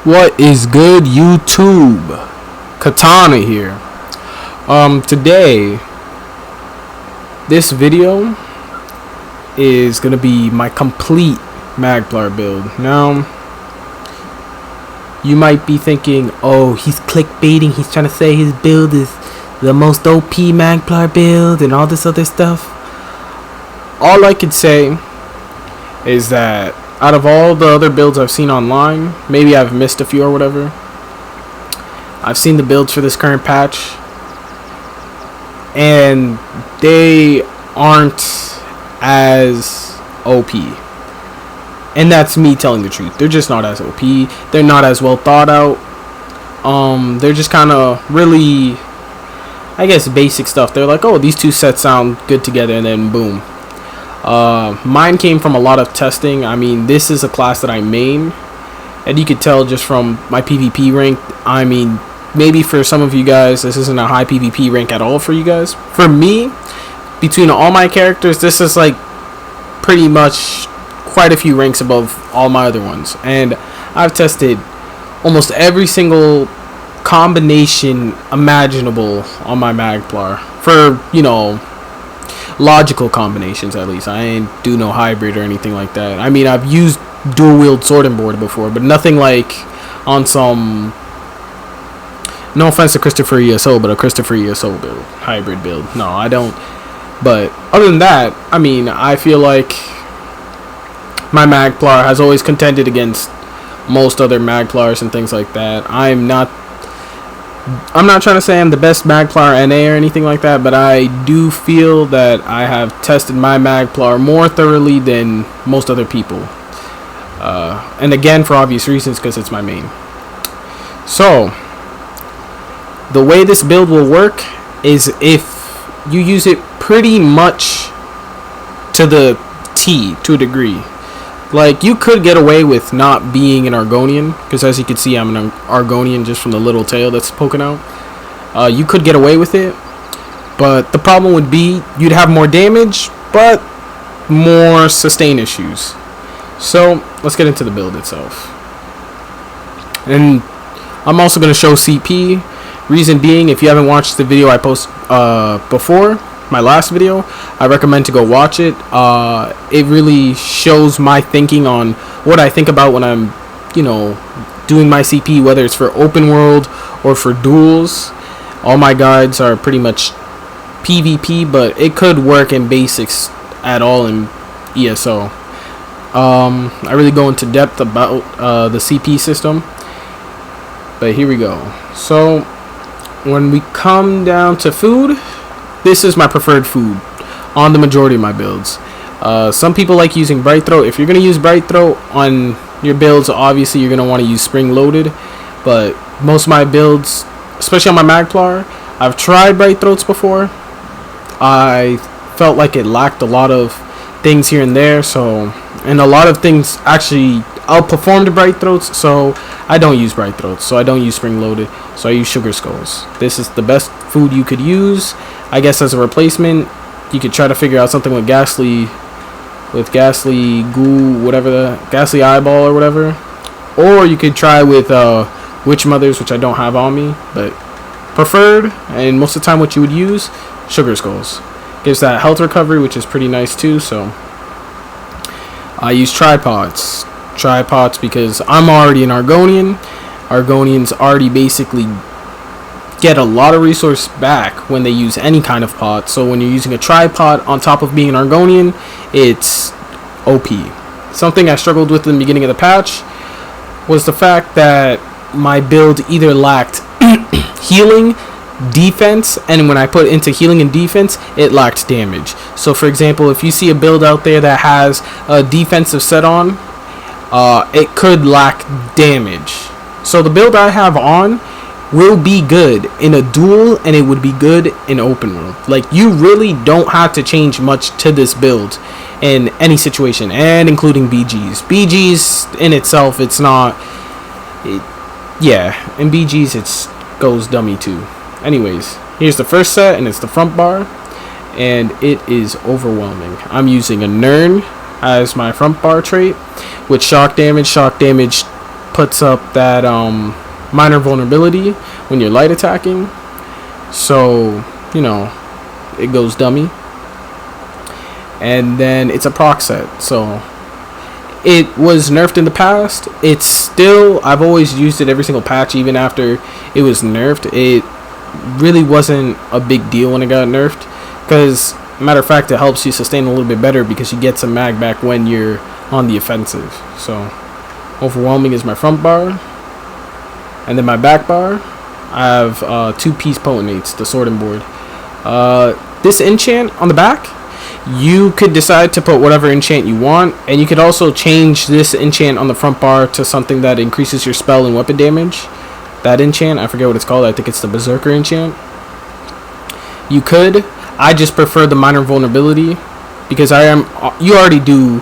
What is good, YouTube? Katana here. Today, this video is gonna be my complete Magplar build. Now, you might be thinking, oh, he's clickbaiting, he's trying to say his build is the most OP Magplar build and all this other stuff. All I could say is that out of all the other builds I've seen online, maybe I've missed a few or whatever, I've seen the builds for this current patch, and they aren't as OP. And that's me telling the truth. They're just not as OP. They're not as well thought out. They're just kind of really, I guess, basic stuff. They're like, oh, these two sets sound good together, and then boom. Mine came from a lot of testing. I mean, this is a class that I main, and you could tell just from my PvP rank. I mean, maybe for some of you guys, this isn't a high PvP rank at all for you guys. For me, between all my characters, this is like pretty much quite a few ranks above all my other ones. And I've tested almost every single combination imaginable on my Magplar for, you know, logical combinations at least. I ain't do no hybrid or anything like that. I mean, I've used dual wield sword and board before, but nothing like on some, no offense to Christopher ESO, but a Christopher ESO build, hybrid build. No, I don't. But other than that, I mean, I feel like my Magplar has always contended against most other Magplars and things like that. I'm not trying to say I'm the best Magplar NA or anything like that, but I do feel that I have tested my Magplar more thoroughly than most other people. And again, for obvious reasons, because it's my main. So, the way this build will work is if you use it pretty much to the T, to a degree. Like, you could get away with not being an Argonian, because as you can see, I'm an Argonian just from the little tail that's poking out. You could get away with it, but the problem would be you'd have more damage, but more sustain issues. So, let's get into the build itself. And I'm also going to show CP. Reason being, if you haven't watched the video I posted before, my last video, I recommend to go watch it. It really shows my thinking on what I think about when I'm, you know, doing my CP, whether it's for open world or for duels. All my guides are pretty much PvP, but it could work in basics at all in ESO. I really go into depth about the CP system, but here we go. So when we come down to food, this is my preferred food on the majority of my builds. Some people like using Bright Throat. If you're going to use Bright Throat on your builds, obviously you're going to want to use Spring Loaded. But most of my builds, especially on my Magplar, I've tried Bright Throats before. I felt like it lacked a lot of things here and there. And a lot of things actually outperformed Bright Throats. So I don't use Bright Throats. So I don't use Spring Loaded. So I use Sugar Skulls. This is the best food you could use, I guess, as a replacement. You could try to figure out something with Ghastly Goo, whatever, the Ghastly Eyeball or whatever. Or you could try with Witch Mothers, which I don't have on me, but preferred, and most of the time what you would use, Sugar Skulls. Gives that health recovery, which is pretty nice too. So I use tripods because I'm already an Argonian. Argonians already basically get a lot of resource back when they use any kind of pot. So when you're using a tripod on top of being an Argonian, it's OP. Something I struggled with in the beginning of the patch was the fact that my build either lacked healing, defense, and when I put into healing and defense, it lacked damage. So for example, if you see a build out there that has a defensive set on, it could lack damage. So the build I have on will be good in a duel, and it would be good in open world. Like, you really don't have to change much to this build in any situation, and including BGs in itself, it's not yeah, in BGs it goes dummy too. Anyways, here's the first set, and it's the front bar, and it is overwhelming. I'm using a Nern as my front bar trait with shock damage puts up that minor vulnerability when you're light attacking. So, you know, it goes dummy. And then it's a proc set. So it was nerfed in the past. It's still, I've always used it every single patch, even after it was nerfed. It really wasn't a big deal when it got nerfed, because matter of fact, it helps you sustain a little bit better because you get some mag back when you're on the offensive. So overwhelming is my front bar, and then my back bar I have 2-piece potentates, the sorting board. This enchant on the back, you could decide to put whatever enchant you want, and you could also change this enchant on the front bar to something that increases your spell and weapon damage. That enchant, I forget what it's called, I think it's the Berserker enchant. You could. I just prefer the minor vulnerability, because you already do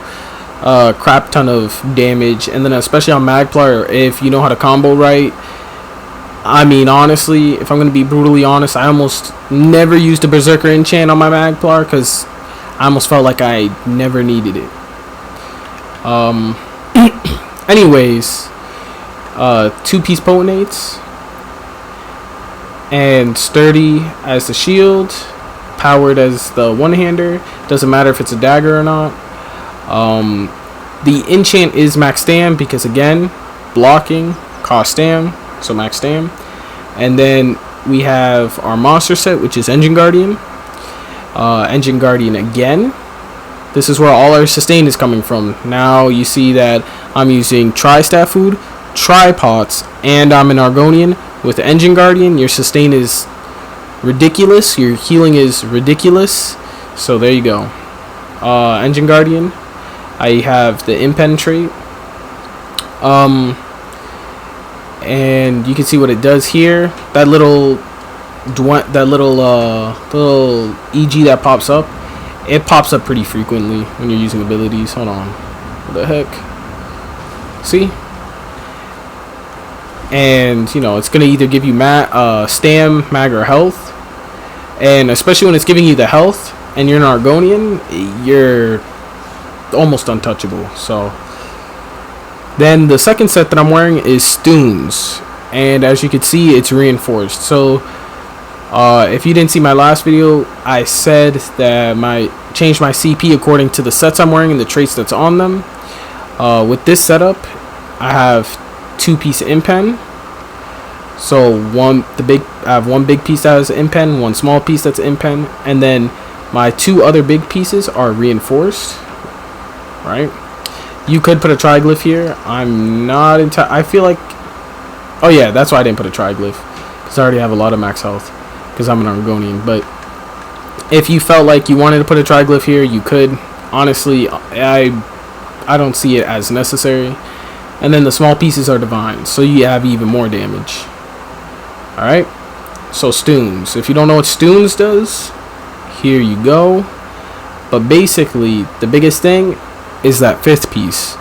a crap ton of damage, and then especially on Magplar, if you know how to combo right. I mean, honestly, if I'm going to be brutally honest, I almost never used a Berserker enchant on my Magplar, because I almost felt like I never needed it. Anyways, 2-piece potentates, and sturdy as the shield, powered as the one-hander. Doesn't matter if it's a dagger or not. The enchant is max stam, because again, blocking cost stam, so max stam. And then we have our monster set, which is Engine Guardian. Engine Guardian again. This is where all our sustain is coming from. Now you see that I'm using tri-staff food, tri-pots, and I'm an Argonian. With Engine Guardian, your sustain is ridiculous, your healing is ridiculous. So there you go. Engine Guardian, I have the impenetrate, and you can see what it does here. That little EG that pops up, it pops up pretty frequently when you're using abilities. Hold on, what the heck? See? And you know, it's gonna either give you stam, mag, or health. And especially when it's giving you the health and you're an Argonian, you're almost untouchable. So then the second set that I'm wearing is Stoons, and as you can see, it's reinforced. So if you didn't see my last video, I said that change my CP according to the sets I'm wearing and the traits that's on them. With this setup, I have 2-piece impen. So I have one big piece that has impen, one small piece that's impen, and then my 2 other big pieces are reinforced. Right? You could put a triglyph here. I'm not I feel like, oh yeah, that's why I didn't put a triglyph, because I already have a lot of max health, because I'm an Argonian. But if you felt like you wanted to put a triglyph here, you could. Honestly, I don't see it as necessary. And then the small pieces are divine, so you have even more damage. Alright, so Stoons. If you don't know what Stoons does, here you go. But basically, the biggest thing is that 5th piece,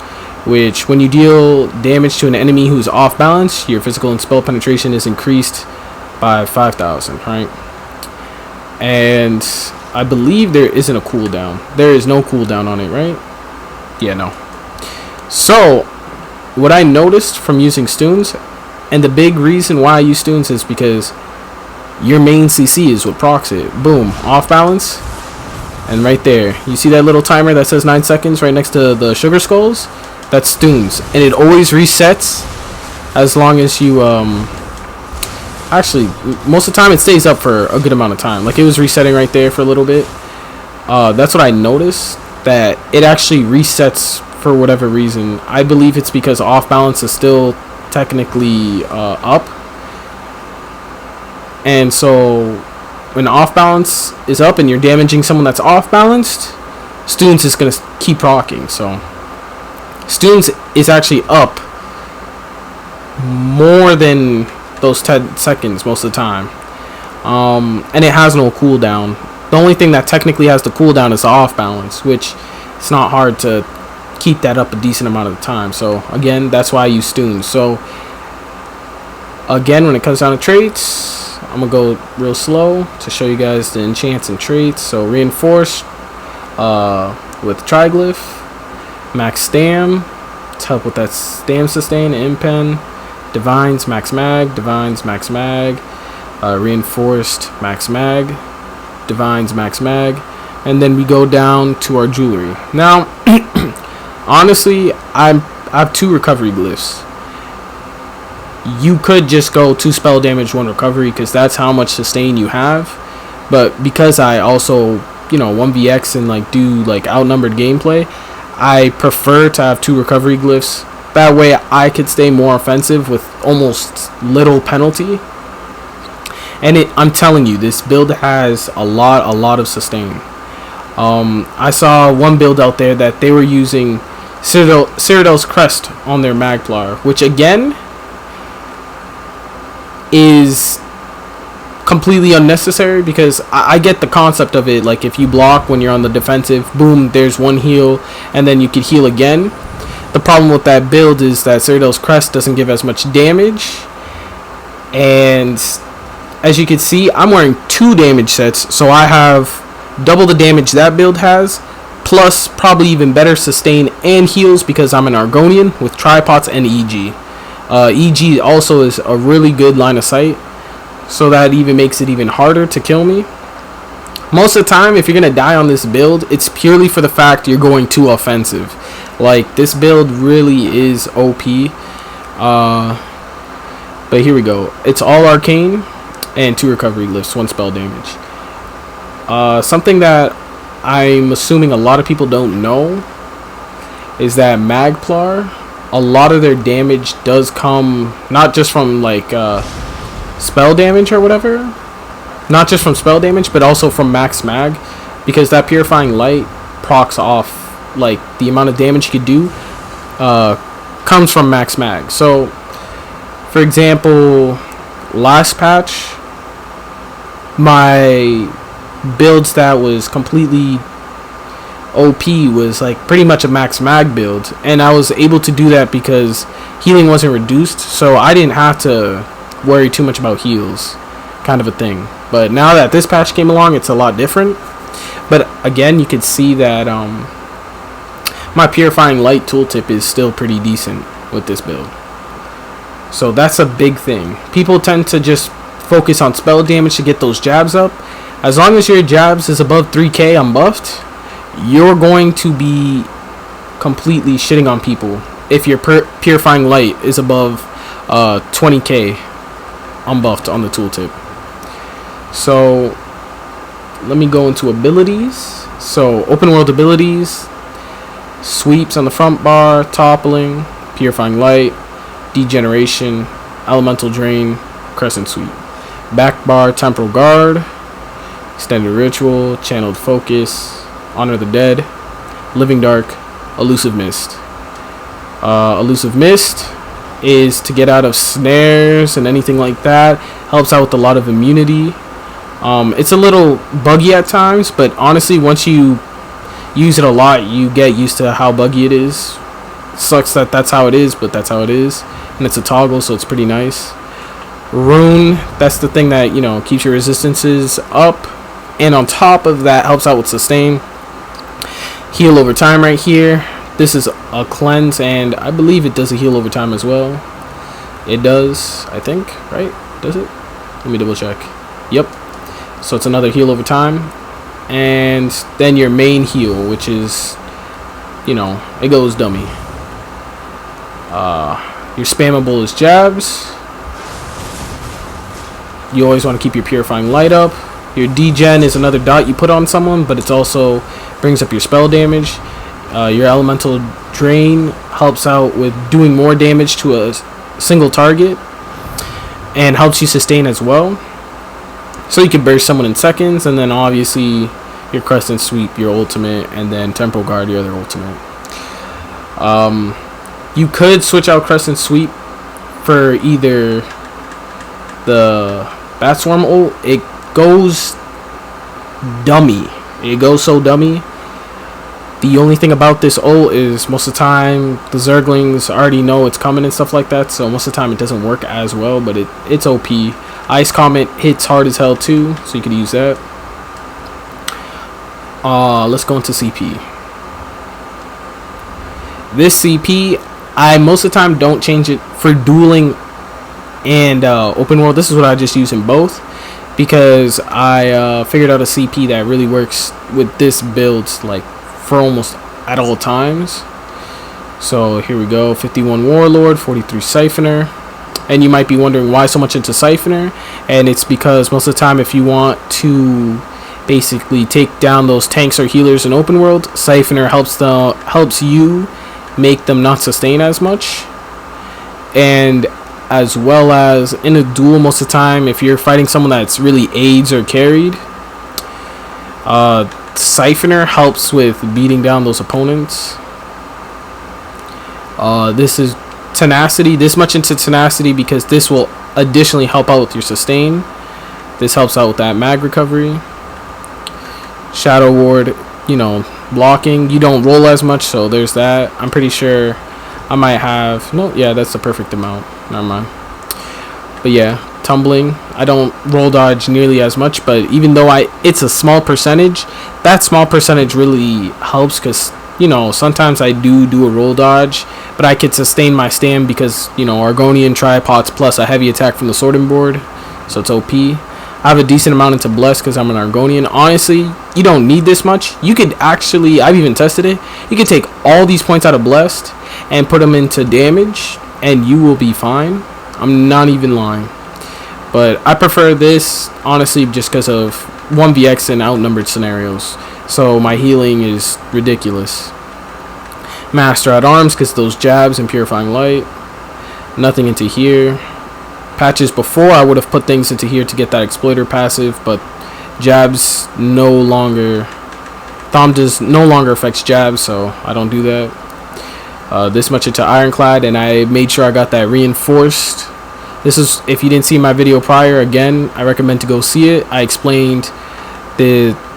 which when you deal damage to an enemy who's off balance, your physical and spell penetration is increased by 5,000, right? And I believe there isn't a cooldown. There is no cooldown on it, right? Yeah, no. So what I noticed from using Stoons, and the big reason why I use Stoons, is because your main CC is what procs it. Boom, off balance, and right there, you see that little timer that says 9 seconds right next to the sugar skulls? That's Stoons, and it always resets as long as you actually, most of the time it stays up for a good amount of time. Like, it was resetting right there for a little bit. That's what I noticed, that it actually resets for whatever reason. I believe it's because off balance is still technically up, and so when off balance is up and you're damaging someone that's off balanced, Stoons is gonna keep proccing. So Stoons is actually up more than those 10 seconds most of the time, and it has no cooldown. The only thing that technically has the cooldown is the off balance, which it's not hard to keep that up a decent amount of the time. So again, that's why I use Stoons. So again, when it comes down to traits, I'm gonna go real slow to show you guys the enchants and traits. So reinforced with triglyph, max stam, to help with that stam sustain, impen, divines, max mag, divines, max mag, reinforced, max mag, divines, max mag, and then we go down to our jewelry. Now, honestly, I have 2 recovery glyphs. You could just go 2 spell damage, 1 recovery, because that's how much sustain you have. But because I also, 1vx and like do like outnumbered gameplay, I prefer to have 2 recovery glyphs. That way I could stay more offensive with almost little penalty. And I'm telling you, this build has a lot of sustain. I saw one build out there that they were using Citadel's Crest on their Magplar, which again is completely unnecessary, because I get the concept of it. Like, if you block when you're on the defensive, boom, there's 1 heal, and then you could heal again. The problem with that build is that Citadel's Crest doesn't give as much damage, and as you can see, I'm wearing 2 damage sets, so I have double the damage that build has, plus probably even better sustain and heals, because I'm an Argonian with tripods and EG. EG also is a really good line of sight, so that even makes it even harder to kill me. Most of the time, if you're gonna die on this build, it's purely for the fact you're going too offensive. Like, this build really is OP. But here we go. It's all arcane and 2 recovery glyphs, 1 spell damage. Something that I'm assuming a lot of people don't know is that Magplar, a lot of their damage does come not just from like spell damage or whatever, not just from spell damage, but also from max mag, because that purifying light procs off, like, the amount of damage you could do comes from max mag. So for example, last patch, my build stat was completely OP, was like pretty much a max mag build, and I was able to do that because healing wasn't reduced, so I didn't have to worry too much about heals, kind of a thing. But now that this patch came along, it's a lot different. But again, you can see that my purifying light tooltip is still pretty decent with this build, so that's a big thing. People tend to just focus on spell damage to get those jabs up. As long as your jabs is above 3k unbuffed, you're going to be completely shitting on people if your purifying light is above 20k unbuffed on the tooltip. So let me go into abilities. So open world abilities: sweeps on the front bar, toppling, purifying light, degeneration, elemental drain, crescent sweep. Back bar: temporal guard, extended ritual, channeled focus, honor the dead, living dark, elusive mist. Elusive mist is to get out of snares and anything like that. Helps out with a lot of immunity. It's a little buggy at times, but honestly, once you use it a lot, you get used to how buggy it is. Sucks that that's how it is, but that's how it is, and it's a toggle, so it's pretty nice. Rune, that's the thing that, keeps your resistances up, and on top of that, helps out with sustain. Heal over time right here. This is a cleanse, and I believe it does a heal over time as well. It does, I think, right? Does it? Let me double check. Yep. So it's another heal over time. And then your main heal, which is, it goes dummy. Your spammable is jabs. You always want to keep your purifying light up. Your degen is another dot you put on someone, but it's also brings up your spell damage. Your elemental drain helps out with doing more damage to a single target and helps you sustain as well. So you can burst someone in seconds, and then obviously your crescent sweep, your ultimate, and then temporal guard, your other ultimate. You could switch out crescent sweep for either the bat swarm ult. It goes dummy. It goes so dummy. The only thing about this ult is most of the time the Zerglings already know it's coming and stuff like that, so most of the time it doesn't work as well, but it's OP. Ice Comet hits hard as hell too, so you could use that. Let's go into CP. This CP, I most of the time don't change it for dueling and open world. This is what I just use in both, because I figured out a CP that really works with this build, like for almost at all times. So here we go, 51 Warlord, 43 Siphoner. And you might be wondering why so much into Siphoner, and it's because most of the time if you want to basically take down those tanks or healers in open world, Siphoner helps you make them not sustain as much. And as well as in a duel, most of the time if you're fighting someone that's really aids or carried, Siphoner helps with beating down those opponents. This is Tenacity, this much into Tenacity because this will additionally help out with your sustain. This helps out with that mag recovery. Shadow Ward, you know, blocking. You don't roll as much, so there's that. I'm pretty sure I might have, no, yeah, that's the perfect amount. Never mind. But yeah, tumbling. I don't roll dodge nearly as much, but even though it's a small percentage, that small percentage really helps because, you know, sometimes I do a roll dodge, but I could sustain my stand because, you know, Argonian tripods plus a heavy attack from the sorting board, so it's OP. I have a decent amount into Bless because I'm an Argonian. Honestly, you don't need this much. You could actually, I've even tested it, you could take all these points out of Blessed and put them into damage, and you will be fine. I'm not even lying. But I prefer this, honestly, just because of 1vx and outnumbered scenarios. So my healing is ridiculous. Master at Arms because those jabs and Purifying Light. Nothing into here. Patches before I would have put things into here to get that Exploiter passive, but jabs no longer. Thom does no longer affects jabs, so I don't do that. This much into Ironclad, and I made sure I got that reinforced. This is, if you didn't see my video prior, again, I recommend to go see it. I explained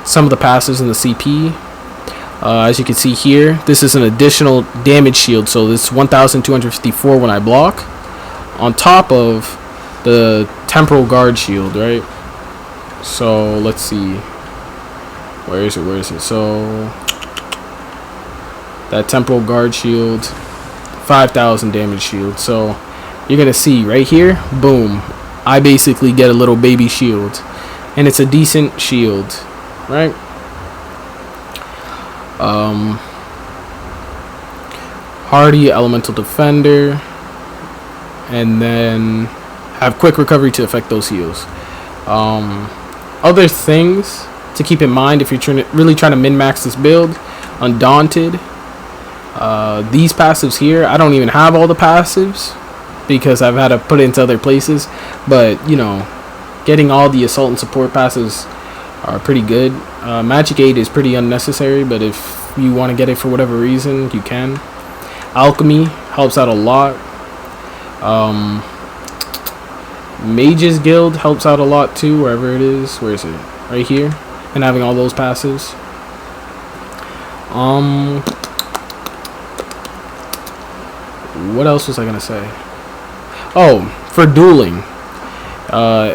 some of the passives in the CP. As you can see here, this is an additional damage shield, so this 1254 when I block, on top of the Temporal Guard shield, right? So let's see, where is it? So that Temporal Guard shield, 5,000 damage shield. So you're gonna see right here, boom, I basically get a little baby shield, and it's a decent shield, right? Hardy Elemental Defender, and then have quick recovery to affect those heals. Other things to keep in mind if you're really trying to min-max this build: Undaunted. These passives here, I don't even have all the passives because I've had to put it into other places, but you know, getting all the assault and support passives are pretty good. Magic 8 is pretty unnecessary, but if you want to get it for whatever reason, you can. Alchemy helps out a lot. Mage's Guild helps out a lot too, wherever it is. Where is it? Right here. And having all those passives. What else was I gonna say? Oh, for dueling.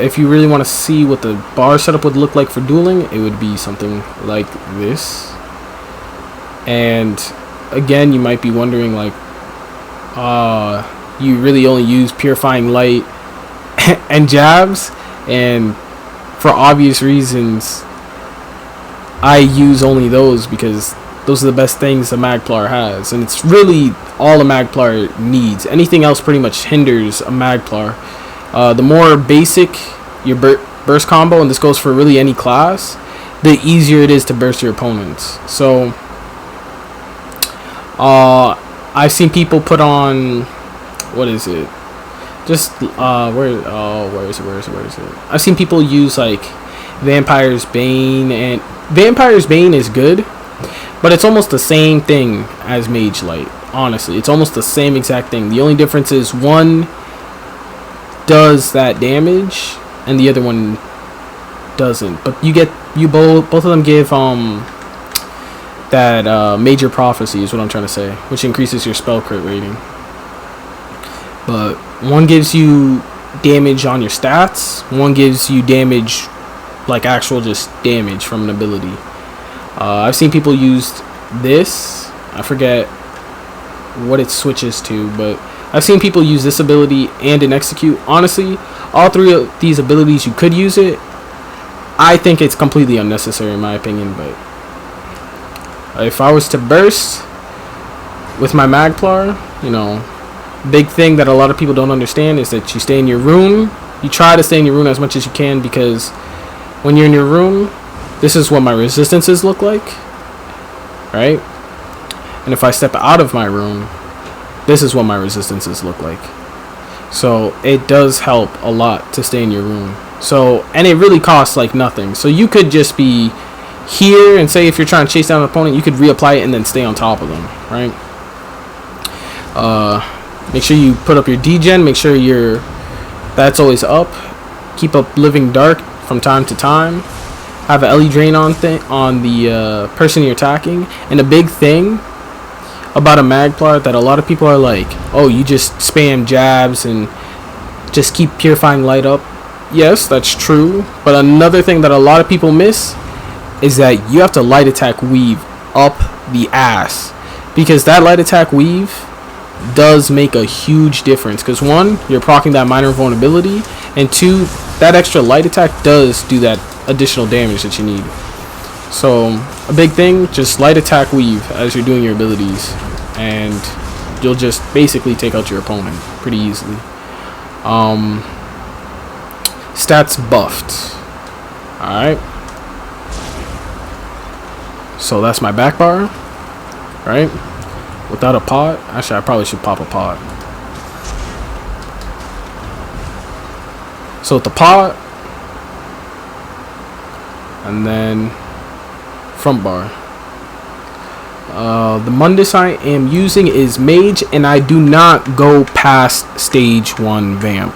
If you really want to see what the bar setup would look like for dueling, it would be something like this. And again, you might be wondering, like, you really only use Purifying Light and jabs, and for obvious reasons I use only those because those are the best things a Magplar has, and it's really all a Magplar needs. Anything else pretty much hinders a Magplar. The more basic your burst combo, and this goes for really any class, the easier it is to burst your opponents. So I've seen people put on, what is it? Just where is it? I've seen people use like Vampire's Bane, and Vampire's Bane is good, but it's almost the same thing as Mage Light. Honestly, it's almost the same exact thing. The only difference is one does that damage and the other one doesn't. But both of them give that Major Prophecy is what I'm trying to say, which increases your spell crit rating. But one gives you damage on your stats, one gives you damage, like actual just damage from an ability. I've seen people use this. I forget what it switches to, but I've seen people use this ability and an execute. Honestly, all three of these abilities you could use it. I think it's completely unnecessary in my opinion, but if I was to burst with my Magplar, you know, big thing that a lot of people don't understand is that you stay in your room. You try to stay in your room as much as you can, because when you're in your room, this is what my resistances look like, right? And if I step out of my room, this is what my resistances look like. So it does help a lot to stay in your room. So, and it really costs like nothing. So you could just be here, and say if you're trying to chase down an opponent, you could reapply it and then stay on top of them, right? Make sure you put up your degen. Make sure that's always up. Keep up living dark from time to time. Have an LE drain on the person you're attacking. And a big thing about a Magplar that a lot of people are like, oh, you just spam jabs and just keep purifying light up. Yes, that's true. But another thing that a lot of people miss is that you have to light attack weave up the ass, because that light attack weave does make a huge difference. Because one, you're proccing that minor vulnerability, and two, that extra light attack does do that additional damage that you need. So a big thing, just light attack weave as you're doing your abilities, and you'll just basically take out your opponent pretty easily. Stats buffed. Alright, so that's my back bar, right? Without a pot. Actually, I probably should pop a pot. So with the pot, and then front bar. The Mundus I am using is Mage, and I do not go past stage 1 Vamp.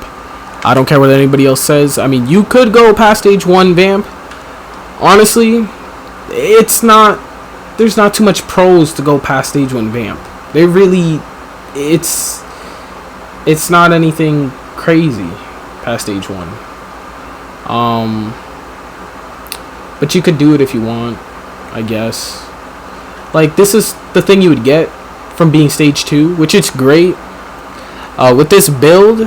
I don't care what anybody else says. I mean, you could go past stage 1 Vamp. Honestly, there's not too much pros to go past stage 1 Vamp. They really, it's not anything crazy past stage 1. But you could do it if you want, I guess. Like, this is the thing you would get from being stage 2, which is great. With this build,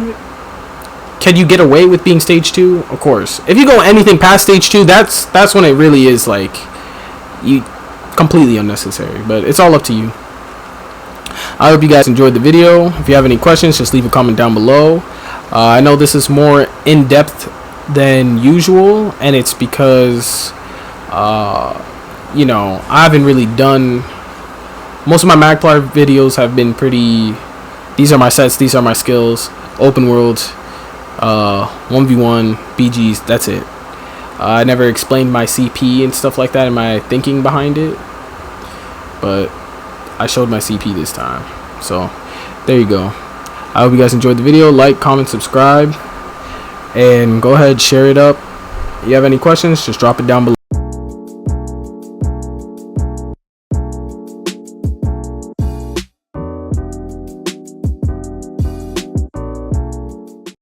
can you get away with being stage 2? Of course. If you go anything past stage 2, that's when it really is like completely unnecessary. But it's all up to you. I hope you guys enjoyed the video. If you have any questions, just leave a comment down below. I know this is more in-depth than usual, and it's because you know, I haven't really done, most of my Magplar videos have been pretty, these are my sets, these are my skills, open world, 1v1, BGs, that's it. I never explained my CP and stuff like that and my thinking behind it, but I showed my CP this time. So there you go. I hope you guys enjoyed the video. Like, comment, subscribe, and go ahead, share it up. If you have any questions, just drop it down below.